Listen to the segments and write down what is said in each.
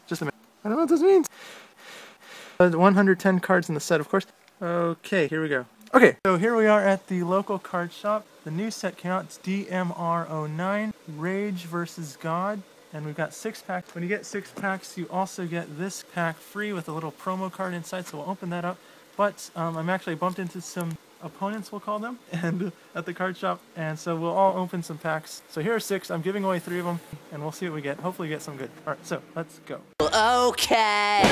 just a minute. I don't know what this means. 110 cards in the set, of course. Okay, here we go. Okay, so here we are at the local card shop. The new set came out. It's DMR-09, Rage vs. God. And we've got 6 packs. When you get 6 packs, you also get this pack free with a little promo card inside, so we'll open that up. But I'm actually bumped into some opponents, we'll call them, and at the card shop, and so we'll all open some packs. So here are 6. I'm giving away 3 of them, and we'll see what we get. Hopefully get some good. Alright, so let's go. Okay.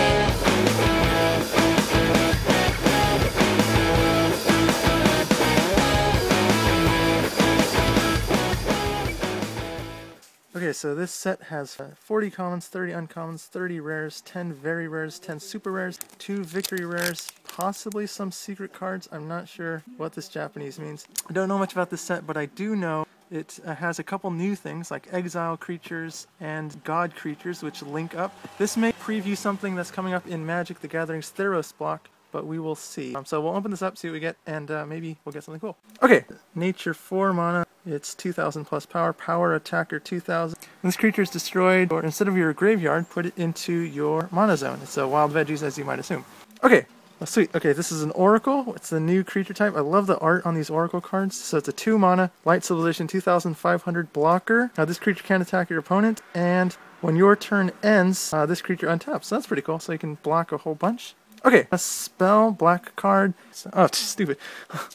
Okay, so this set has 40 commons, 30 uncommons, 30 rares, 10 very rares, 10 super rares, 2 victory rares, possibly some secret cards. I'm not sure what this Japanese means. I don't know much about this set, but I do know it has a couple new things like exile creatures and god creatures which link up. This may preview something that's coming up in Magic the Gathering's Theros block, but we will see. So we'll open this up, see what we get, and maybe we'll get something cool. Okay, nature 4 mana. It's 2,000 plus power. Power attacker 2,000. When this creature is destroyed, or instead of your graveyard, put it into your mana zone. It's a wild veggies, as you might assume. Okay, oh, sweet. Okay, this is an oracle. It's the new creature type. I love the art on these oracle cards. So it's a 2 mana, light civilization, 2,500 blocker. Now this creature can attack your opponent, and when your turn ends, this creature untaps. So that's pretty cool. So you can block a whole bunch. Okay, a spell, black card. Oh, stupid.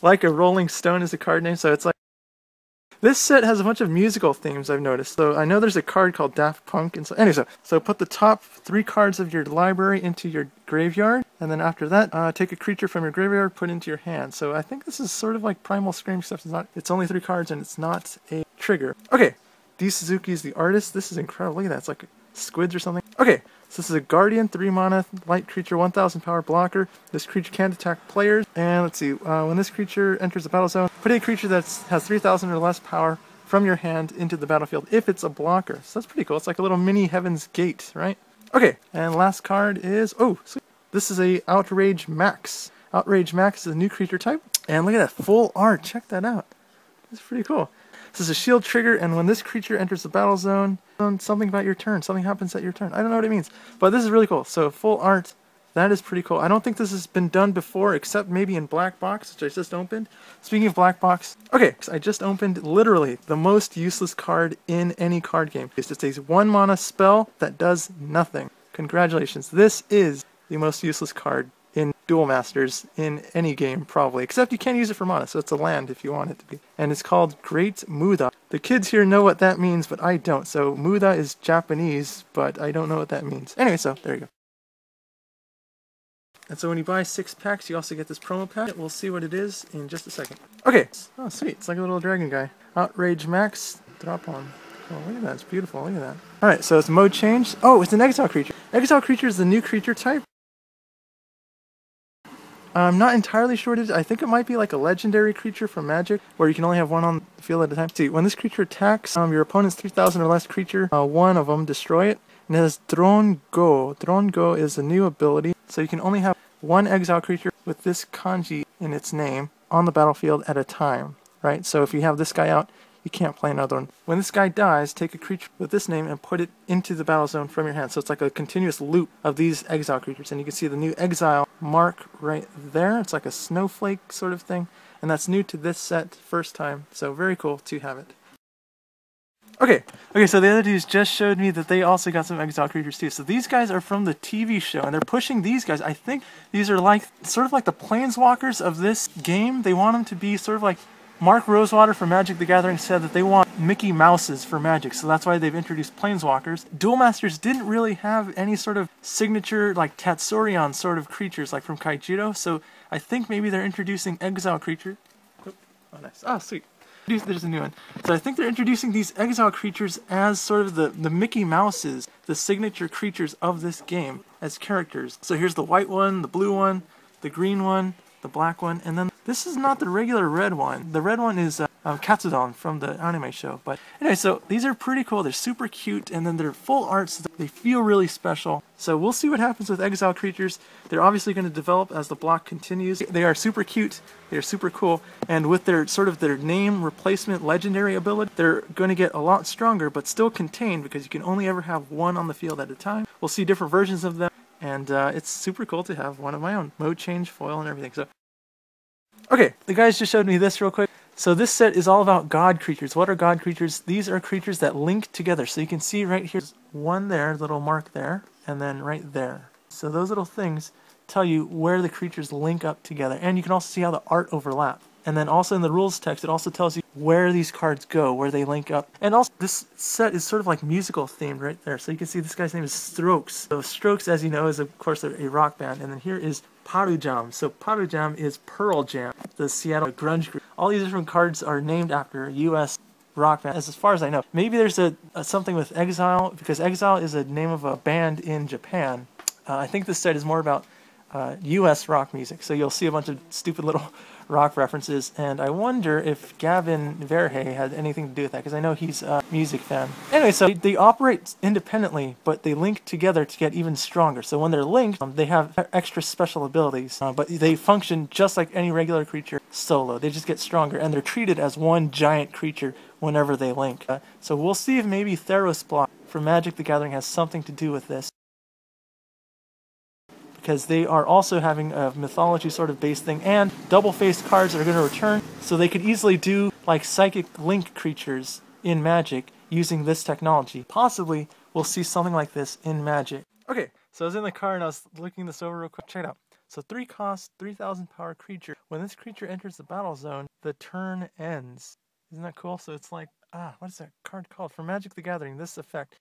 Like a Rolling Stone is the card name, so it's like. This set has a bunch of musical themes, I've noticed. So I know there's a card called Daft Punk, and so anyway, so put the top 3 cards of your library into your graveyard, and then after that, take a creature from your graveyard, put it into your hand. So I think this is sort of like Primal Scream, except it's only 3 cards and it's not a trigger. Okay, D. Suzuki is the artist. This is incredible. Look at that. It's like squids or something. Okay, so this is a Guardian, 3 mana, light creature, 1,000 power blocker. This creature can't attack players. And let's see, when this creature enters the battle zone, put a creature that has 3,000 or less power from your hand into the battlefield if it's a blocker. So that's pretty cool. It's like a little mini Heaven's Gate, right? Okay, and last card is, oh, sweet. This is a Outrage Max. Outrage Max is a new creature type. And look at that, full art. Check that out. That's pretty cool. This is a shield trigger, and when this creature enters the battle zone, something about your turn. Something happens at your turn. I don't know what it means, but this is really cool. So full art, that is pretty cool. I don't think this has been done before, except maybe in Black Box, which I just opened. Speaking of Black Box, okay, so I just opened literally the most useless card in any card game. It's just a 1 mana spell that does nothing. Congratulations. This is the most useless card in Duel Masters in any game, probably. Except you can't use it for mana, so it's a land if you want it to be. And it's called Great Muda. The kids here know what that means, but I don't. So Muda is Japanese, but I don't know what that means. Anyway, so there you go. And so when you buy 6 packs, you also get this promo pack. We'll see what it is in just a second. Okay. Oh, sweet. It's like a little dragon guy. Outrage Max. Drop on. Oh, look at that. It's beautiful. Look at that. Alright, so it's mode change. Oh, it's an exile creature. Exile creature is the new creature type. I'm not entirely sure what it is. I think it might be like a legendary creature from Magic, where you can only have 1 on the field at a time. See, when this creature attacks your opponent's 3,000 or less creature, 1 of them, destroy it. And it has Drone Go. Drone Go is a new ability, so you can only have 1 exile creature with this kanji in its name on the battlefield at a time, right? So if you have this guy out, you can't play another one. When this guy dies, take a creature with this name and put it into the battle zone from your hand. So it's like a continuous loop of these exile creatures. And you can see the new exile mark right there. It's like a snowflake sort of thing. And that's new to this set, first time. So very cool to have it. Okay, so the other dudes just showed me that they also got some exile creatures too. So these guys are from the TV show, and they're pushing these guys. I think these are like sort of like the planeswalkers of this game. They want them to be sort of like Mark Rosewater from Magic the Gathering said that they want Mickey Mouses for Magic, so that's why they've introduced Planeswalkers. Duel Masters didn't really have any sort of signature, like Tatsurion sort of creatures, like from Kaijudo, so I think maybe they're introducing exile creatures. Oh, nice. Oh, sweet. There's a new one. So I think they're introducing these exile creatures as sort of the Mickey Mouses, the signature creatures of this game, as characters. So here's the white one, the blue one, the green one, the black one, and then this is not the regular red one. The red one is Katsudon from the anime show. But anyway, so these are pretty cool. They're super cute, and then they're full arts. So they feel really special. So we'll see what happens with Exile creatures. They're obviously going to develop as the block continues. They are super cute. They're super cool. And with their sort of their name replacement legendary ability, they're going to get a lot stronger, but still contained because you can only ever have one on the field at a time. We'll see different versions of them. And it's super cool to have one of my own. Mode change, foil, and everything. So, okay, the guys just showed me this real quick. So this set is all about god creatures. What are god creatures? These are creatures that link together. So you can see right here, one there, little mark there, and then right there. So those little things tell you where the creatures link up together. And you can also see how the art overlap. And then also in the rules text, it also tells you where these cards go, where they link up. And also, this set is sort of like musical themed right there. So you can see this guy's name is Strokes. So Strokes, as you know, is of course a rock band. And then here is Paru Jam. So Paru Jam is Pearl Jam, the Seattle grunge group. All these different cards are named after U.S. rock band, as far as I know. Maybe there's something with Exile, because Exile is a name of a band in Japan. I think this set is more about U.S. rock music. So you'll see a bunch of stupid little rock references, and I wonder if Gavin Verhey had anything to do with that, because I know he's a music fan. Anyway, so they operate independently, but they link together to get even stronger. So when they're linked, they have extra special abilities, but they function just like any regular creature solo. They just get stronger, and they're treated as one giant creature whenever they link. So we'll see if maybe Theros block for Magic the Gathering has something to do with this, because they are also having a mythology sort of based thing, and double-faced cards are going to return, so they could easily do like psychic link creatures in Magic using this technology. Possibly we'll see something like this in Magic. Okay, so I was in the car and I was looking this over real quick. Check it out. So 3 cost, 3,000 power creature. When this creature enters the battle zone, the turn ends. Isn't that cool? So it's like, what is that card called? For Magic the Gathering, this effect.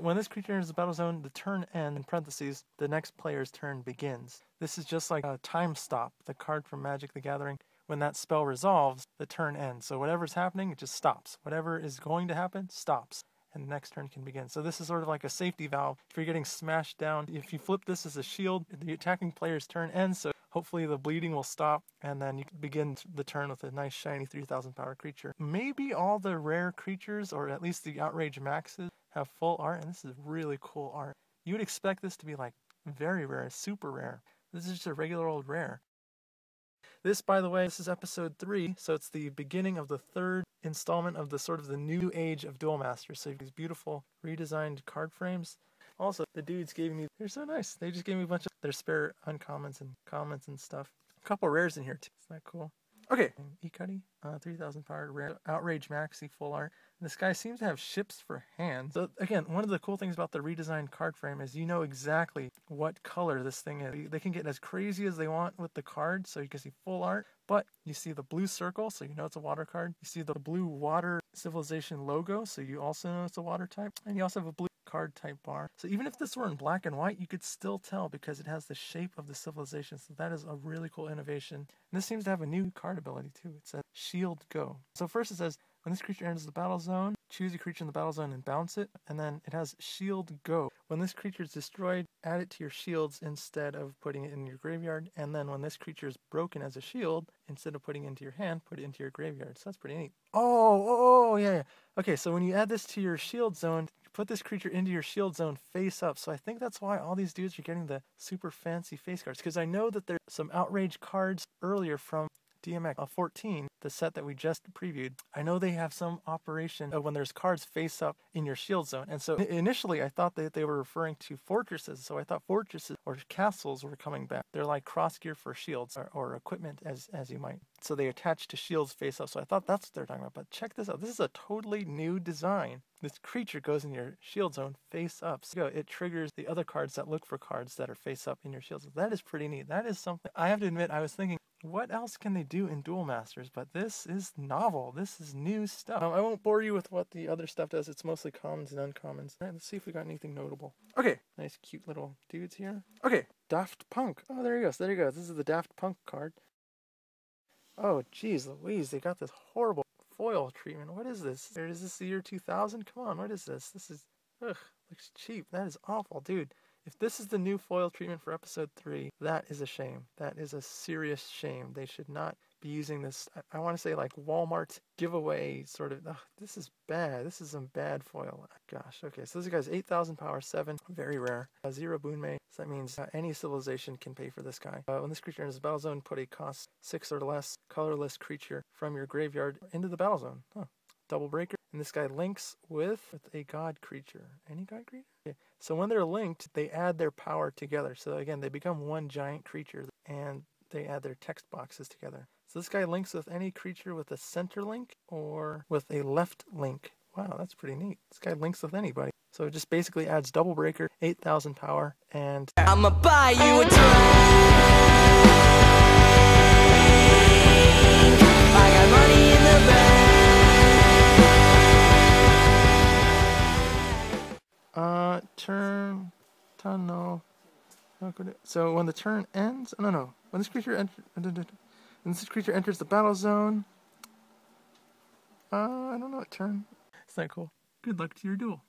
When this creature enters the battle zone, the turn ends, in parentheses, the next player's turn begins. This is just like a time stop, the card from Magic the Gathering. When that spell resolves, the turn ends. So whatever's happening, it just stops. Whatever is going to happen, stops. And the next turn can begin. So this is sort of like a safety valve. If you're getting smashed down, if you flip this as a shield, the attacking player's turn ends, so hopefully the bleeding will stop, and then you can begin the turn with a nice shiny 3,000 power creature. Maybe all the rare creatures, or at least the Outrage Maxes, have full art, and this is really cool art. You would expect this to be like very rare, super rare. This is just a regular old rare. This, by the way, this is episode 3, so it's the beginning of the 3rd installment of the sort of the new age of Duel Masters. So you have these beautiful redesigned card frames. Also, the dudes gave me, they're so nice. They just gave me a bunch of their spare uncommons and commons and stuff. A couple rares in here too. Isn't that cool? Okay, Ikari, 3,000 power rare, Outrage Maxi full art. And this guy seems to have ships for hands. So again, one of the cool things about the redesigned card frame is you know exactly what color this thing is. They can get as crazy as they want with the card, so you can see full art, but you see the blue circle, so you know it's a water card. You see the blue water civilization logo, so you also know it's a water type. And you also have a blue card type bar. So even if this were in black and white, you could still tell because it has the shape of the civilization. So that is a really cool innovation. And this seems to have a new card ability too. It says Shield Go. So first it says, when this creature enters the battle zone, choose a creature in the battle zone and bounce it. And then it has Shield Go. When this creature is destroyed, add it to your shields instead of putting it in your graveyard. And then when this creature is broken as a shield, instead of putting it into your hand, put it into your graveyard. So that's pretty neat. Oh, yeah. Okay, so when you add this to your shield zone, put this creature into your shield zone face up. So I think that's why all these dudes are getting the super fancy face cards. Because I know that there's some Outrage cards earlier from DMR-14, the set that we just previewed. I know they have some operation when there's cards face up in your shield zone. And so initially I thought that they were referring to fortresses. So I thought fortresses or castles were coming back. They're like cross gear for shields or equipment as you might. So they attach to shields face up. So I thought that's what they're talking about. But check this out. This is a totally new design. This creature goes in your shield zone face up. So it triggers the other cards that look for cards that are face up in your shield zone. That is pretty neat. That is something. I have to admit, I was thinking, what else can they do in Duel Masters? But this is novel. This is new stuff. I won't bore you with what the other stuff does. It's mostly commons and uncommons. All right, let's see if we got anything notable. Okay, nice cute little dudes here. Okay, Daft Punk. Oh, there he goes. There he goes. This is the Daft Punk card. Oh, geez Louise, they got this horrible foil treatment. What is this? Is this the year 2000? Come on, what is this? This is, looks cheap. That is awful, dude. If this is the new foil treatment for episode 3, that is a shame. That is a serious shame. They should not be using this. I want to say like Walmart giveaway sort of. Oh, this is bad. This is some bad foil. Gosh. Okay, so this guy's 8,000 power, 7, very rare. 0 Boonmei. So that means any civilization can pay for this guy. When this creature enters the battle zone, put a cost 6 or less colorless creature from your graveyard into the battle zone. Huh. Double breaker. And this guy links with a god creature. Any god creature? Yeah. So when they're linked, they add their power together. So again, they become one giant creature and they add their text boxes together. So this guy links with any creature with a center link or with a left link. Wow, that's pretty neat. This guy links with anybody. So it just basically adds double breaker, 8,000 power, and I'ma buy you a drink. I got money in the bank. Turn, no. So when the turn ends, no. When this creature enters the battle zone, I don't know, turn. It's not cool. Good luck to your duel.